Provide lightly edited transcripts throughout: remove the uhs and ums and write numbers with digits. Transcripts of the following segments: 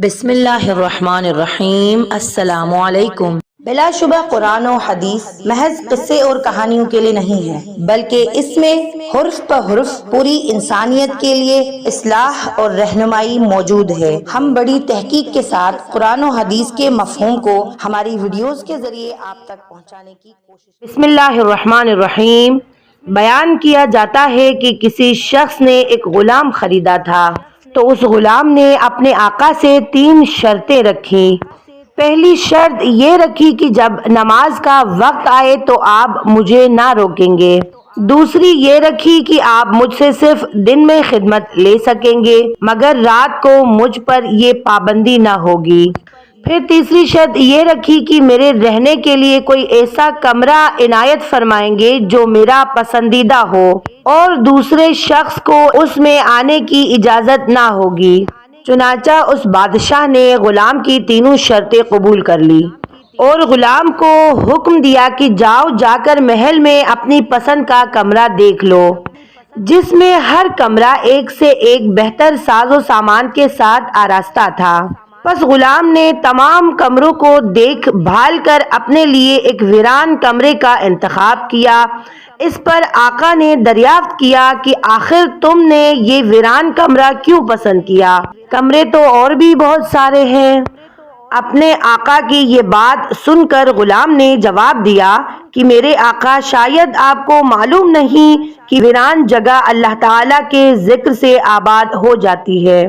بسم اللہ الرحمن الرحیم۔ السلام علیکم۔ بلا شبہ قرآن و حدیث محض قصے اور کہانیوں کے لیے نہیں ہے، بلکہ اس میں حرف پہ حرف پوری انسانیت کے لیے اصلاح اور رہنمائی موجود ہے۔ ہم بڑی تحقیق کے ساتھ قرآن و حدیث کے مفہوم کو ہماری ویڈیوز کے ذریعے آپ تک پہنچانے کی کوشش۔ بسم اللہ الرحمن الرحیم۔ بیان کیا جاتا ہے کہ کسی شخص نے ایک غلام خریدا تھا تو اس غلام نے اپنے آقا سے 3 شرطیں رکھیں۔ پہلی شرط یہ رکھی کہ جب نماز کا وقت آئے تو آپ مجھے نہ روکیں گے۔ دوسری یہ رکھی کہ آپ مجھ سے صرف دن میں خدمت لے سکیں گے، مگر رات کو مجھ پر یہ پابندی نہ ہوگی۔ پھر تیسری شرط یہ رکھی کہ میرے رہنے کے لیے کوئی ایسا کمرہ عنایت فرمائیں گے جو میرا پسندیدہ ہو اور دوسرے شخص کو اس میں آنے کی اجازت نہ ہوگی۔ چنانچہ اس بادشاہ نے غلام کی تینوں شرطیں قبول کر لی اور غلام کو حکم دیا کہ جاؤ جا کر محل میں اپنی پسند کا کمرہ دیکھ لو، جس میں ہر کمرہ ایک سے ایک بہتر ساز و سامان کے ساتھ آراستہ تھا۔ پس غلام نے تمام کمروں کو دیکھ بھال کر اپنے لیے ایک ویران کمرے کا انتخاب کیا۔ اس پر آقا نے دریافت کیا کہ آخر تم نے یہ ویران کمرہ کیوں پسند کیا؟ کمرے تو اور بھی بہت سارے ہیں۔ اپنے آقا کی یہ بات سن کر غلام نے جواب دیا کہ میرے آقا، شاید آپ کو معلوم نہیں کہ ویران جگہ اللہ تعالیٰ کے ذکر سے آباد ہو جاتی ہے۔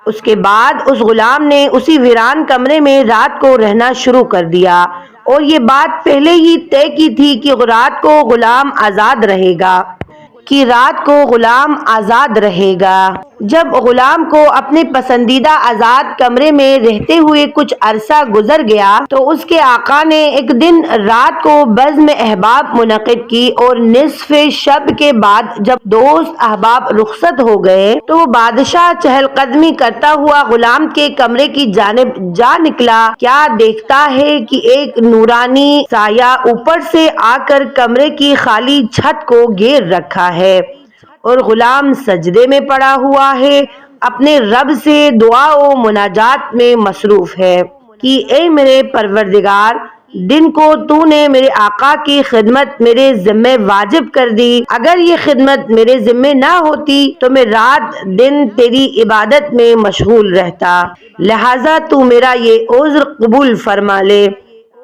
اس کے بعد اس غلام نے اسی ویران کمرے میں رات کو رہنا شروع کر دیا اور یہ بات پہلے ہی طے کی تھی کہ رات کو غلام آزاد رہے گا۔ جب غلام کو اپنے پسندیدہ آزاد کمرے میں رہتے ہوئے کچھ عرصہ گزر گیا تو اس کے آقا نے ایک دن رات کو بزم احباب منعقد کی اور نصف شب کے بعد جب دوست احباب رخصت ہو گئے تو وہ بادشاہ چہل قدمی کرتا ہوا غلام کے کمرے کی جانب جا نکلا۔ کیا دیکھتا ہے کہ ایک نورانی سایہ اوپر سے آ کر کمرے کی خالی چھت کو گھیر رکھا ہے اور غلام سجدے میں پڑا ہوا ہے، اپنے رب سے دعا و مناجات میں مصروف ہے کہ اے میرے پروردگار، دن کو تو نے میرے آقا کی خدمت میرے ذمہ واجب کر دی۔ اگر یہ خدمت میرے ذمہ نہ ہوتی تو میں رات دن تیری عبادت میں مشغول رہتا، لہٰذا تو میرا یہ عذر قبول فرما لے۔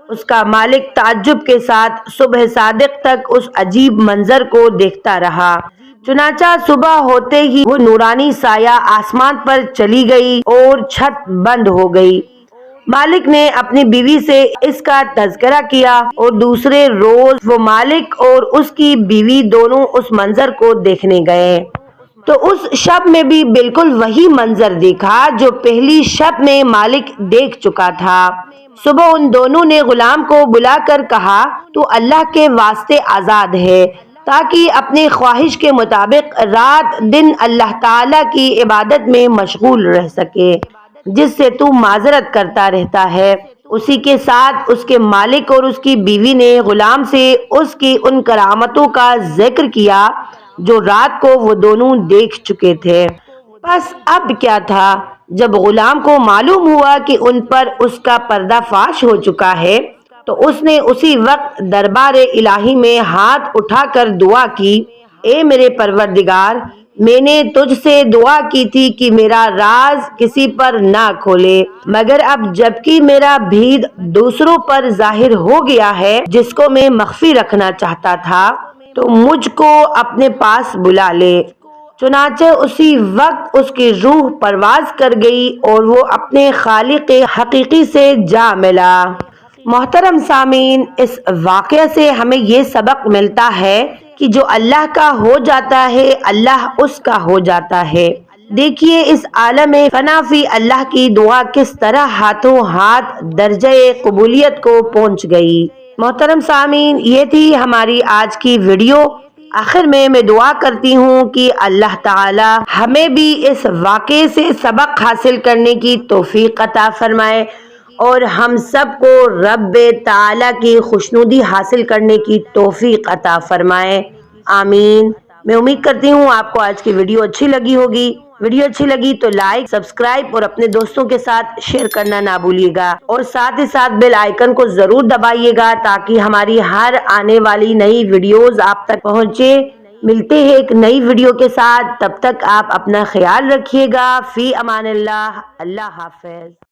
اس کا مالک تعجب کے ساتھ صبح صادق تک اس عجیب منظر کو دیکھتا رہا۔ چنانچہ صبح ہوتے ہی وہ نورانی سایہ آسمان پر چلی گئی اور چھت بند ہو گئی۔ مالک نے اپنی بیوی سے اس کا تذکرہ کیا اور دوسرے روز وہ مالک اور اس کی بیوی دونوں اس منظر کو دیکھنے گئے تو اس شب میں بھی بالکل وہی منظر دیکھا جو پہلی شب میں مالک دیکھ چکا تھا۔ صبح ان دونوں نے غلام کو بلا کر کہا تو اللہ کے واسطے آزاد ہے تاکہ اپنی خواہش کے مطابق رات دن اللہ تعالیٰ کی عبادت میں مشغول رہ سکے، جس سے تو معذرت کرتا رہتا ہے۔ اسی کے ساتھ اس کے مالک اور اس کی بیوی نے غلام سے اس کی ان کرامتوں کا ذکر کیا جو رات کو وہ دونوں دیکھ چکے تھے۔ بس اب کیا تھا، جب غلام کو معلوم ہوا کہ ان پر اس کا پردہ فاش ہو چکا ہے تو اس نے اسی وقت دربار الہی میں ہاتھ اٹھا کر دعا کی، اے میرے پروردگار، میں نے تجھ سے دعا کی تھی کہ میرا راز کسی پر نہ کھولے، مگر اب جبکہ میرا بھید دوسروں پر ظاہر ہو گیا ہے جس کو میں مخفی رکھنا چاہتا تھا، تو مجھ کو اپنے پاس بلا لے۔ چنانچہ اسی وقت اس کی روح پرواز کر گئی اور وہ اپنے خالق حقیقی سے جا ملا۔ محترم سامعین، اس واقعے سے ہمیں یہ سبق ملتا ہے کہ جو اللہ کا ہو جاتا ہے اللہ اس کا ہو جاتا ہے۔ دیکھیے اس عالم فنا فی اللہ کی دعا کس طرح ہاتھوں ہاتھ درجہ قبولیت کو پہنچ گئی۔ محترم سامعین، یہ تھی ہماری آج کی ویڈیو۔ آخر میں دعا کرتی ہوں کہ اللہ تعالی ہمیں بھی اس واقعے سے سبق حاصل کرنے کی توفیق عطا فرمائے اور ہم سب کو رب تعالی کی خوشنودی حاصل کرنے کی توفیق عطا فرمائے، آمین۔ میں امید کرتی ہوں آپ کو آج کی ویڈیو اچھی لگی ہوگی۔ ویڈیو اچھی لگی تو لائک، سبسکرائب اور اپنے دوستوں کے ساتھ شیئر کرنا نہ بھولیے گا، اور ساتھ ہی ساتھ بیل آئیکن کو ضرور دبائیے گا تاکہ ہماری ہر آنے والی نئی ویڈیوز آپ تک پہنچے۔ ملتے ہیں ایک نئی ویڈیو کے ساتھ، تب تک آپ اپنا خیال رکھیے گا۔ فی امان اللہ، اللہ حافظ۔